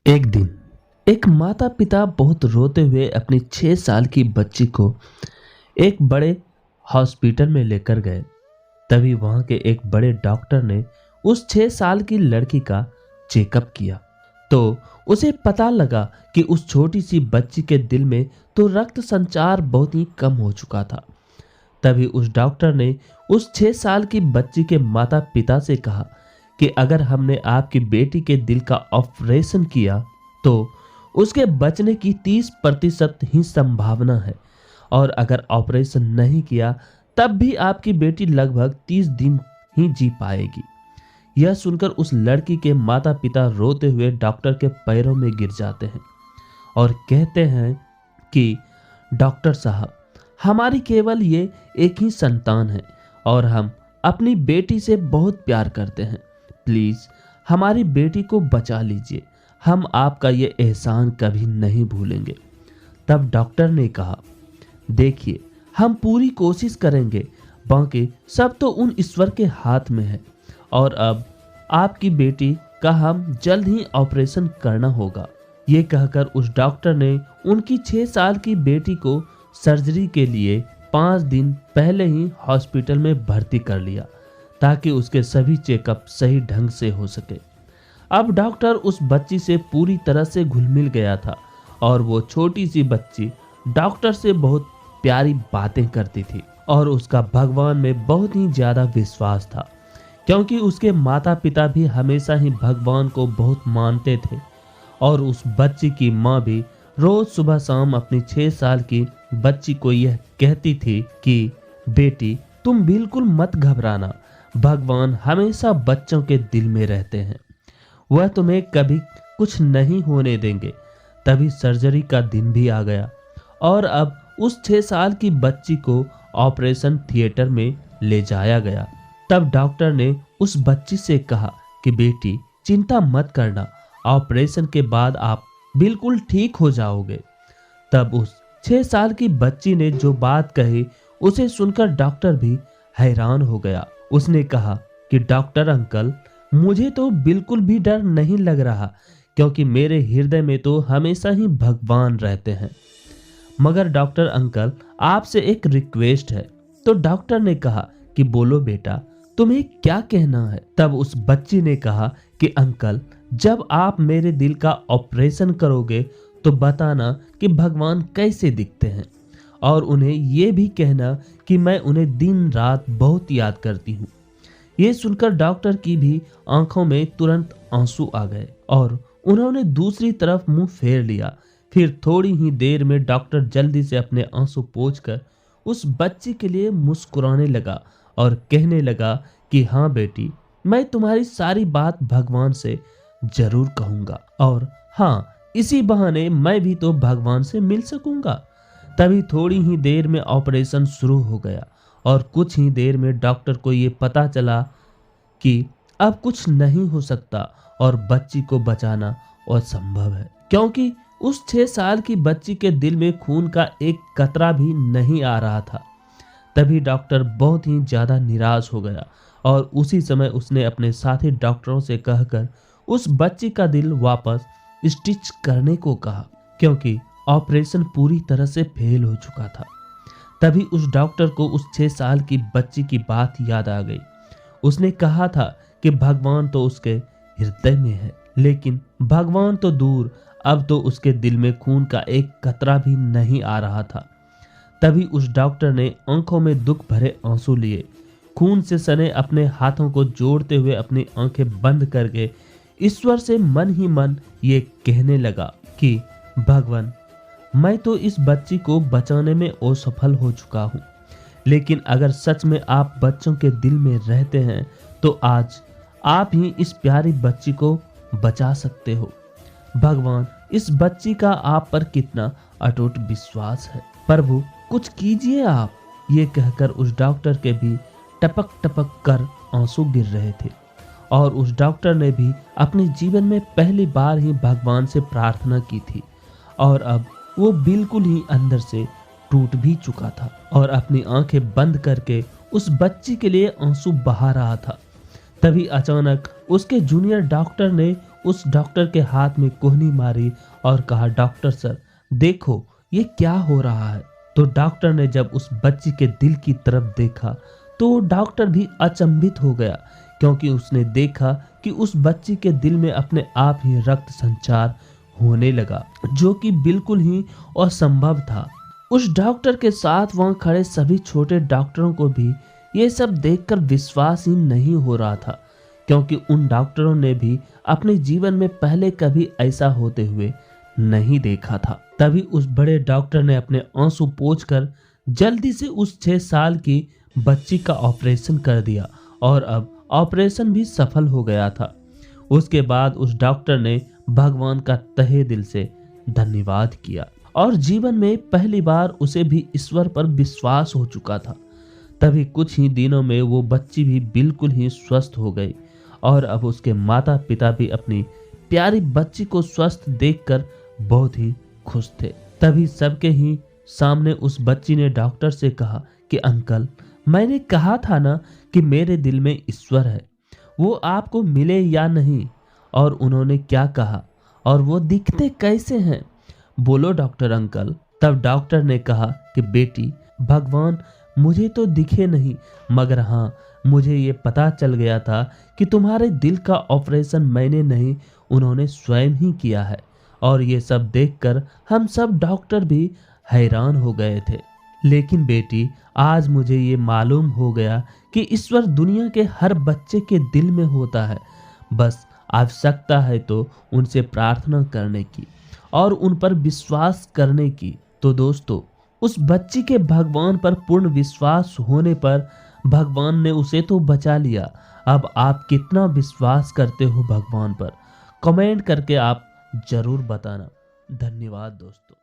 एक दिन एक माता पिता बहुत रोते हुए अपनी 6 साल की बच्ची को एक बड़े हॉस्पिटल में लेकर गए। तभी वहां के एक बड़े डॉक्टर ने उस 6 साल की लड़की का चेकअप किया तो उसे पता लगा कि उस छोटी सी बच्ची के दिल में तो रक्त संचार बहुत ही कम हो चुका था। तभी उस डॉक्टर ने उस 6 साल की बच्ची के माता पिता से कहा कि अगर हमने आपकी बेटी के दिल का ऑपरेशन किया तो उसके बचने की 30% ही संभावना है, और अगर ऑपरेशन नहीं किया तब भी आपकी बेटी लगभग 30 दिन ही जी पाएगी। यह सुनकर उस लड़की के माता पिता रोते हुए डॉक्टर के पैरों में गिर जाते हैं और कहते हैं कि डॉक्टर साहब, हमारी केवल ये एक ही संतान है और हम अपनी बेटी से बहुत प्यार करते हैं। प्लीज हमारी बेटी को बचा लीजिए, हम आपका ये एहसान कभी नहीं भूलेंगे। तब डॉक्टर ने कहा, देखिए हम पूरी कोशिश करेंगे, बाकी सब तो उन ईश्वर के हाथ में है, और अब आपकी बेटी का हम जल्द ही ऑपरेशन करना होगा। ये कहकर उस डॉक्टर ने उनकी 6 साल की बेटी को सर्जरी के लिए 5 दिन पहले ही हॉस्पिटल में भर्ती कर लिया ताकि उसके सभी चेकअप सही ढंग से हो सके। अब डॉक्टर उस बच्ची से पूरी तरह से घुल मिल गया था और वो छोटी सी बच्ची डॉक्टर से बहुत प्यारी बातें करती थी और उसका भगवान में बहुत ही ज्यादा विश्वास था, क्योंकि उसके माता पिता भी हमेशा ही भगवान को बहुत मानते थे। और उस बच्ची की माँ भी रोज सुबह शाम अपनी 6 साल की बच्ची को यह कहती थी कि बेटी तुम बिल्कुल मत घबराना, भगवान हमेशा बच्चों के दिल में रहते हैं, वह तुम्हें कभी कुछ नहीं होने देंगे। तभी सर्जरी का दिन भी आ गया और अब उस 6 साल की बच्ची को ऑपरेशन थिएटर में ले जाया गया। तब डॉक्टर ने उस बच्ची से कहा कि बेटी चिंता मत करना, ऑपरेशन के बाद आप बिल्कुल ठीक हो जाओगे। तब उस 6 साल की बच्ची ने जो बात कही उसे सुनकर डॉक्टर भी हैरान हो गया। उसने कहा कि डॉक्टर अंकल, मुझे तो बिल्कुल भी डर नहीं लग रहा, क्योंकि मेरे हृदय में तो हमेशा ही भगवान रहते हैं। मगर डॉक्टर अंकल, आपसे एक रिक्वेस्ट है। तो डॉक्टर ने कहा कि बोलो बेटा, तुम्हें क्या कहना है। तब उस बच्ची ने कहा कि अंकल, जब आप मेरे दिल का ऑपरेशन करोगे तो बताना कि भगवान कैसे दिखते हैं, और उन्हें यह भी कहना कि मैं उन्हें दिन रात बहुत याद करती हूँ। ये सुनकर डॉक्टर की भी आंखों में तुरंत आंसू आ गए और उन्होंने दूसरी तरफ मुंह फेर लिया। फिर थोड़ी ही देर में डॉक्टर जल्दी से अपने आंसू पोंछकर उस बच्ची के लिए मुस्कुराने लगा और कहने लगा कि हाँ बेटी, मैं तुम्हारी सारी बात भगवान से जरूर कहूंगा, और हाँ, इसी बहाने मैं भी तो भगवान से मिल सकूंगा। तभी थोड़ी ही देर में ऑपरेशन शुरू हो गया और कुछ ही देर में डॉक्टर को ये पता चला कि अब कुछ नहीं हो सकता और बच्ची को बचाना असंभव है, क्योंकि उस 6 साल की बच्ची के दिल में खून का एक कतरा भी नहीं आ रहा था। तभी डॉक्टर बहुत ही ज्यादा निराश हो गया और उसी समय उसने अपने साथी डॉक्टरों से कहकर उस बच्ची का दिल वापस स्टिच करने को कहा, क्योंकि ऑपरेशन पूरी तरह से फेल हो चुका था। तभी उस डॉक्टर को उस 6 साल की बच्ची की बात याद आ गई। उसने कहा था कि भगवान तो उसके हृदय में है, लेकिन भगवान तो दूर, अब तो उसके दिल में खून का एक कतरा भी नहीं आ रहा था। तभी उस डॉक्टर ने आंखों में दुख भरे आंसू लिए, खून से सने अपने हाथों को जोड़ते हुए अपनी आंखें बंद करके ईश्वर से मन ही मन ये कहने लगा कि भगवान, मैं तो इस बच्ची को बचाने में असफल हो चुका हूँ, लेकिन अगर सच में आप बच्चों के दिल में रहते हैं तो आज आप ही इस प्यारी बच्ची को बचा सकते हो। भगवान, इस बच्ची का आप पर कितना अटूट विश्वास है, प्रभु कुछ कीजिए आप। ये कहकर उस डॉक्टर के भी टपक टपक कर आंसू गिर रहे थे और उस डॉक्टर ने भी अपने जीवन में पहली बार ही भगवान से प्रार्थना की थी, और अब वो बिल्कुल ही अंदर से टूट भी चुका था और अपनी आंखें बंद करके उस बच्ची के लिए आंसू बहा रहा था। तभी अचानक उसके जूनियर डॉक्टर ने उस डॉक्टर के हाथ में कोहनी मारी और कहा, डॉक्टर सर देखो ये क्या हो रहा है। तो डॉक्टर ने जब उस बच्ची के दिल की तरफ देखा तो डॉक्टर भी अचंभित हो गया, क्योंकि उसने देखा कि उस बच्ची के दिल में अपने आप ही रक्त संचार होने लगा, जो कि बिल्कुल ही असंभव था। उस डॉक्टर के साथ वहां खड़े सभी छोटे डॉक्टरों को भी ये सब देखकर विश्वास ही नहीं हो रहा था, क्योंकि उन डॉक्टरों ने भी अपने जीवन में पहले कभी ऐसा होते हुए नहीं देखा था। तभी उस बड़े डॉक्टर ने अपने आंसू पोंछकर जल्दी से उस 6 साल की बच्ची का ऑपरेशन कर दिया और अब ऑपरेशन भी सफल हो गया था। उसके बाद उस डॉक्टर ने भगवान का तहे दिल से धन्यवाद किया और जीवन में पहली बार उसे भी ईश्वर पर विश्वास हो चुका था। तभी कुछ ही दिनों में वो बच्ची भी बिल्कुल ही स्वस्थ हो गई और अब उसके माता पिता भी अपनी प्यारी बच्ची को स्वस्थ देखकर बहुत ही खुश थे। तभी सबके ही सामने उस बच्ची ने डॉक्टर से कहा कि अंकल, मैंने कहा था ना कि मेरे दिल में ईश्वर है, वो आपको मिले या नहीं। और उन्होंने क्या कहा और वो दिखते कैसे हैं, बोलो डॉक्टर अंकल। तब डॉक्टर ने कहा कि बेटी, भगवान मुझे तो दिखे नहीं, मगर हाँ मुझे ये पता चल गया था कि तुम्हारे दिल का ऑपरेशन मैंने नहीं, उन्होंने स्वयं ही किया है। और ये सब देखकर हम सब डॉक्टर भी हैरान हो गए थे। लेकिन बेटी, आज मुझे ये मालूम हो गया कि ईश्वर दुनिया के हर बच्चे के दिल में होता है, बस आवश्यकता है तो उनसे प्रार्थना करने की और उन पर विश्वास करने की। तो दोस्तों, उस बच्ची के भगवान पर पूर्ण विश्वास होने पर भगवान ने उसे तो बचा लिया। अब आप कितना विश्वास करते हो भगवान पर, कमेंट करके आप जरूर बताना। धन्यवाद दोस्तों।